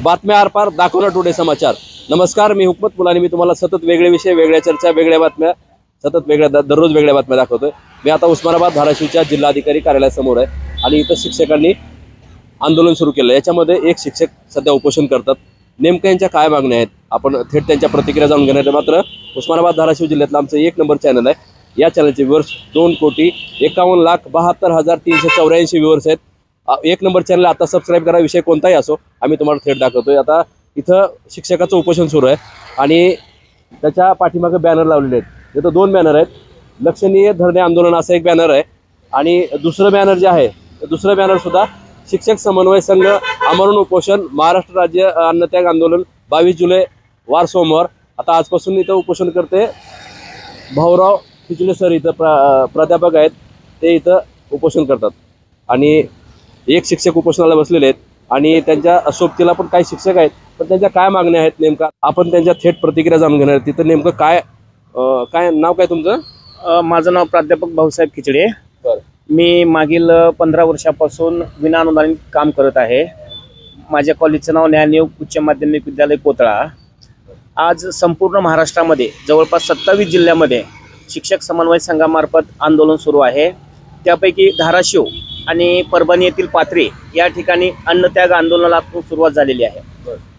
बातम्या आरपार दाखवणार टुडे समाचार। नमस्कार, मी हुकमत मुलानी। मी तुम्हाला सतत वेगळे विषय, वेगळ्या चर्चा, वेगळ्या बातम्या, सतत दररोज वेगळ्या बातम्या दाखवतोय। मी आता उस्मानाबाद धाराशिवच्या जिल्हाधिकारी कार्यालयासमोर आहे आणि इथं शिक्षकांनी आंदोलन सुरू केलं। याच्यामध्ये एक शिक्षक सध्या उपोषण करतात। नेमक्या यांच्या काय मागण्या आहेत आपण थेट त्यांच्या प्रतिक्रिया जाणून घेणार आहे। मात्र उस्मानाबाद धाराशिव जिल्ह्यातलं आमचं 1 नंबर चॅनल आहे। या चॅनलचे व्ह्यूअर्स 2,51,72,384 व्ह्यूअर्स आहेत। 1 नंबर चॅनल आता सबस्क्राईब करा। विषय कोणताही असो आम्ही तुम्हाला थेट दाखवतोय। आता इथं शिक्षकाचं उपोषण सुरू आहे आणि त्याच्या पाठीमागे बॅनर लावलेले आहेत। इथं 2 बॅनर आहेत। लक्षणीय धरणे आंदोलन असं एक बॅनर आहे आणि दुसरं बॅनर जे आहे दुसरं बॅनर सुद्धा शिक्षक समन्वय संघ आमरण उपोषण महाराष्ट्र राज्य अन्नत्याग आंदोलन 22 जुलै वार सोमवार। आता आजपासून इथं उपोषण करते भाऊराव खिचले सर, इथं प्राध्यापक आहेत, ते इथं उपोषण करतात आणि एक शिक्षक उपोषणाला बसलेले आहेत आणि त्यांच्या सोबतीला पण काही शिक्षक आहेत। पण त्यांच्या काय मागण्या आहेत नेमका आपण त्यांच्या थेट प्रतिक्रिया जाणून घेणार आहेत। तिथं नेमकं काय नाव काय तुमचं? माझं नाव प्राध्यापक भाऊसाहेब खिचडे। मी मागील 15 वर्षापासून विनाअनुदानित काम करत आहे। माझ्या कॉलेजचं नाव ज्ञानयोग उच्च माध्यमिक विद्यालय कोतळा। आज संपूर्ण महाराष्ट्रामध्ये जवळपास 27 जिल्ह्यामध्ये शिक्षक समन्वय संघामार्फत आंदोलन सुरू आहे। त्यापैकी धाराशिव आणि परभणी येथील पाथरी या ठिकाणी अन्नत्याग आंदोलनाला सुरुवात झालेली आहे।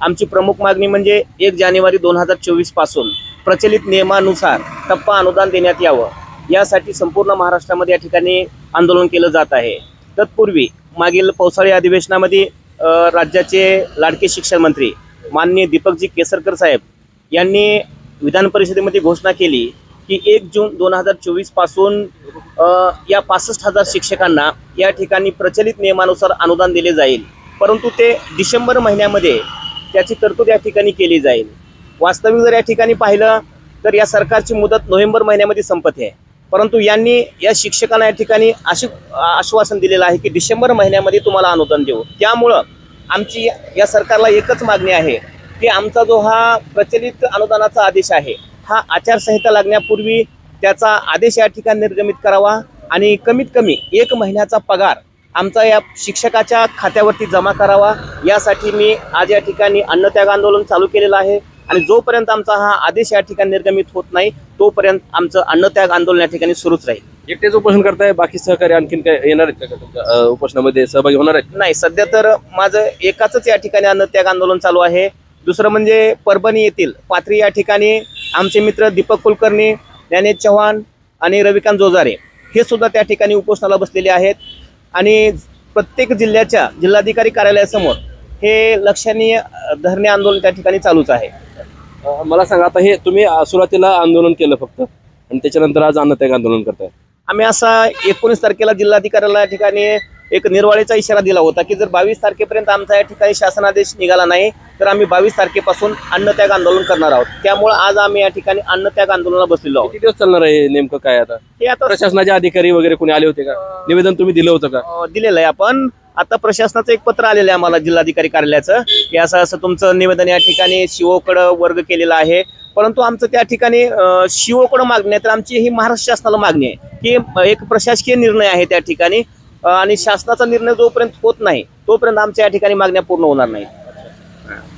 आमची प्रमुख मागणी म्हणजे 1 जानेवारी 2024 पासून प्रचलित नियमानुसार टप्पा अनुदान देण्यात यावं, यासाठी संपूर्ण महाराष्ट्रामध्ये या ठिकाणी आंदोलन केलं जात आहे। तत्पूर्वी मागील पावसाळी अधिवेशनामध्ये राज्याचे लाडके शिक्षण मंत्री माननीय दीपकजी केसरकर साहेब यांनी विधान परिषदेमध्ये घोषणा केली की 1 जून 2024 पासून या 65,000 शिक्षकांना या ठिकाणी प्रचलित नियमानुसार अनुदान दिले जाईल, परंतु ते डिसेंबर महिन्यामध्ये त्याची तरतूद या ठिकाणी केली जाईल। वास्तविक जर या ठिकाणी पाहिलं तर या सरकारची मुदत नोव्हेंबर महिन्यामध्ये संपते, परंतु यांनी या शिक्षकांना या ठिकाणी आश्वासन दिलेलं आहे की डिसेंबर महिन्यामध्ये तुम्हाला अनुदान देऊ। त्यामुळं आमची या सरकारला एकच मागणी आहे की आमचा जो हा प्रचलित अनुदानाचा आदेश आहे हा आचारसंहिता लागण्यापूर्वी त्याचा आदेश या ठिकाणी निर्गमित करावा आणि कमीत कमी 1 महिन्याचा पगार आमचा या शिक्षकाच्या खात्यावरती जमा करावा। यासाठी मी आज या ठिकाणी अन्नत्याग आंदोलन चालू केलेलं आहे आणि जोपर्यंत आमचा हा आदेश या ठिकाणी निर्गमित होत नाही तोपर्यंत आमचं अन्नत्याग आंदोलन या ठिकाणी सुरूच राहील। एकटेच उपोषण करताय, बाकी सहकारी आणखीन काय येणार आहेत का तुमच्या उपोषणामध्ये सहभागी होणार आहेत? नाही, सध्या तर माझं एकाच या ठिकाणी अन्नत्याग आंदोलन चालू आहे। दुसरं म्हणजे परभणी येथील पाथरी या ठिकाणी आमचे मित्र दीपक कुलकर्णी, ज्ञानेश चव्हाण आणि रविकांत जोजारे हे सुद्धा त्या ठिकाणी उपोषणाला बसलेले आहेत आणि प्रत्येक जिल्ह्याच्या जिल्हाधिकारी कार्यालयासमोर हे लक्षणीय धरणे आंदोलन त्या ठिकाणी चालूच आहे। मला सांगा, आता हे तुम्ही सुरुवातीला आंदोलन केलं फक्त आणि त्याच्यानंतर आज अन्नत्याग आंदोलन करताय? आम्ही असा 19 तारखेला जिल्हाधिकाऱ्याला या ठिकाणी एक निर्वाळीचा इशारा दिला होता की जर 22 तारखेपर्यंत आमचा या ठिकाणी शासनादेश निघाला नाही तर आम्ही 22 तारखेपासून अन्नत्याग आंदोलन करणार आहोत। त्यामुळे आज आम्ही या ठिकाणी अन्नत्याग आंदोलनाला बसलेलो आहोत। किती दिवस चालणार आहे नेमकं काय? आता हे आता प्रशासनाचे अधिकारी वगैरे कोणी आले होते का? निवेदन तुम्ही दिलं होतं का? दिलेलं आहे आपण। आता प्रशासनाचं एक पत्र आलेलं आहे आम्हाला जिल्हाधिकारी कार्यालयाचं की असं तुमचं निवेदन या ठिकाणी सीओकडं वर्ग केलेलं आहे, परंतु आमचं त्या ठिकाणी सीओकडं मागणी आहे तर आमची ही महाराष्ट्र शासनाला मागणी आहे की एक प्रशासकीय निर्णय आहे त्या ठिकाणी आणि शासनाचा निर्णय जोपर्यंत होत नाही तोपर्यंत आमच्या या ठिकाणी मागण्या पूर्ण होणार नाही।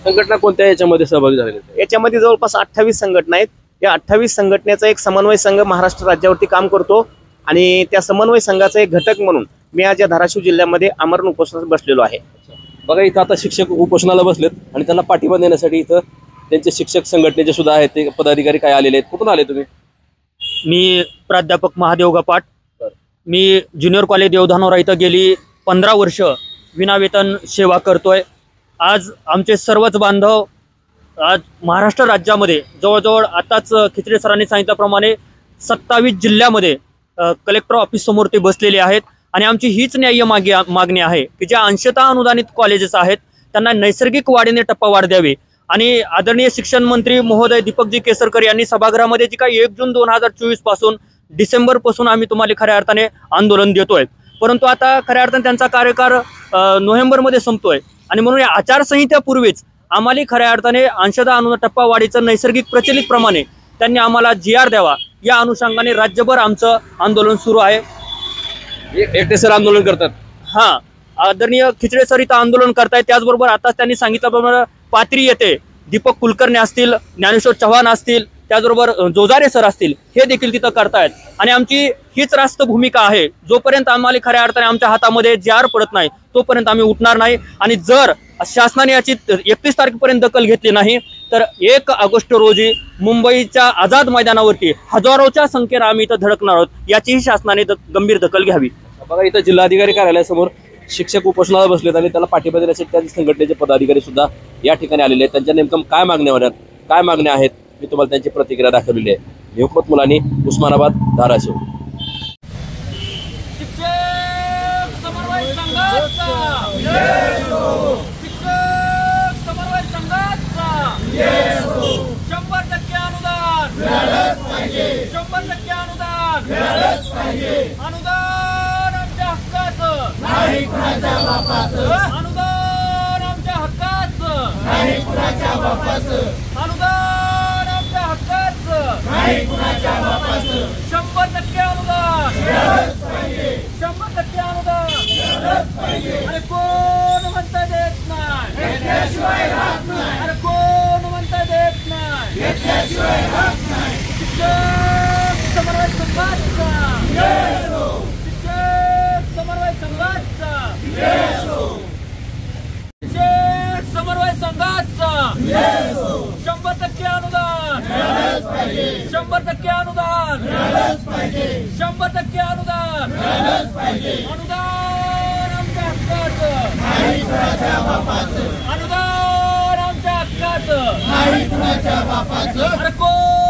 संघटना कोणत्या याच्यामध्ये सहभागी झालेल्या? याच्यामध्ये जवळपास 28 संघटना आहेत। या 28 संघटनेचा एक समन्वय संघ महाराष्ट्र राज्यावरती काम करतो आणि त्या समन्वय संघाचा एक घटक म्हणून मी आज या धाराशिव जिल्ह्यामध्ये आमरण उपोषणास बसलेलो आहे। बघा, इथं आता शिक्षक उपोषणाला बसलेत आणि त्यांना पाठिंबा देण्यासाठी इथं त्यांचे शिक्षक संघटनेचे सुद्धा आहेत ते पदाधिकारी काय आलेले आहेत। कुठून आले तुम्ही? मी प्राध्यापक महादेव गपाट, मी ज्युनियर कॉलेज देवधानोरा इथं गेली 15 वर्ष विनावेतन सेवा करतोय। आज आमचे सर्वच बांधव आज महाराष्ट्र राज्यामध्ये जवळजवळ आताच खिचडे सरांनी सांगितल्याप्रमाणे 27 जिल्ह्यामध्ये कलेक्टर ऑफिस समोर ते बसलेले आहेत आणि आमची हीच न्याय्य मागणी आहे की ज्या अंशतः अनुदानित कॉलेजेस आहेत त्यांना नैसर्गिक वाढीने टप्पावाढ द्यावी आणि आदरणीय शिक्षण मंत्री महोदय दीपकजी केसरकर यांनी सभागृहामध्ये जी काही 1 जून 2024 पासून डिसेंबर पासून आम्ही तुम्हाला खऱ्या अर्थाने आंदोलन देतोय, परंतु आता खऱ्या अर्थाने त्यांचा कार्यकाळ नोव्हेंबरमध्ये संपतोय आणि म्हणून या आचारसंहितेपूर्वीच आम्हाला खऱ्या अर्थाने अंशतः अनुदान टप्पा वाढीचं नैसर्गिक प्रचलित प्रमाणे त्यांनी आम्हाला GR द्यावा, या अनुषंगाने राज्यभर आमचं आंदोलन सुरू आहे। एकटे सर आंदोलन करतात? हां, आदरणीय खिचडे सर इथं आंदोलन करतायत. त्याचबरोबर आताच त्यांनी सांगितल्याप्रमाणे पात्री येते, दीपक कुलकर्णी असतील, ज्ञानेश्वर चव्हाण असतील, त्याचबरोबर जोजारे सर असतील, हे देखील तिथं करतायत. आणि आमची हीच रास्त भूमिका आहे, जोपर्यंत आम्हाला खऱ्या अर्थाने आमच्या हातामध्ये जार पडत नाही तोपर्यंत आम्ही उठणार नाही. आणि जर शासनाने याची 31 तारखेपर्यंत दखल घेतली नाही तर 1 ऑगस्ट रोजी मुंबईच्या आझाद मैदानावरती हजारोच्या संख्येने आम्ही इथं धडकणार आहोत. याचीही शासनाने गंभीर दखल घ्यावी. बघा इथं जिल्हाधिकारी कार्यालयासमोर शिक्षक उपोषणाला बसलेत आणि त्याला पाठिंबा देण्यासाठी त्या संघटनेचे पदाधिकारी सुद्धा या ठिकाणी आलेले आहेत. त्यांच्या नेमकं काय मागण्या आहेत मी तुम्हाला त्यांची प्रतिक्रिया दाखवलेली आहे. हुकमत मुलानी, उस्मानाबाद, धाराशिव. शिक्षक समन्वय संघाचा शिक्षक समन्वय संघाचा 100% अनुदान 100% अनुदान आमच्या हक्काचं अनुदान आमच्या हक्काचं अनुदान आमच्या हक्काचं 100% अनुदान 100% अनुदान. अरे कोण म्हणता देत नाही, अरे कोण म्हणता देत नाही. शिक्षक समन्वय संघाचा शिक्षक समन्वय संघाचा शिक्षक समन्वय संघाचा 100% अनुदान 100% अनुदान 100% अनुदान अनुदान आमच्या हक्काचं अनुदान आमच्या हक्काचं. अरे कोण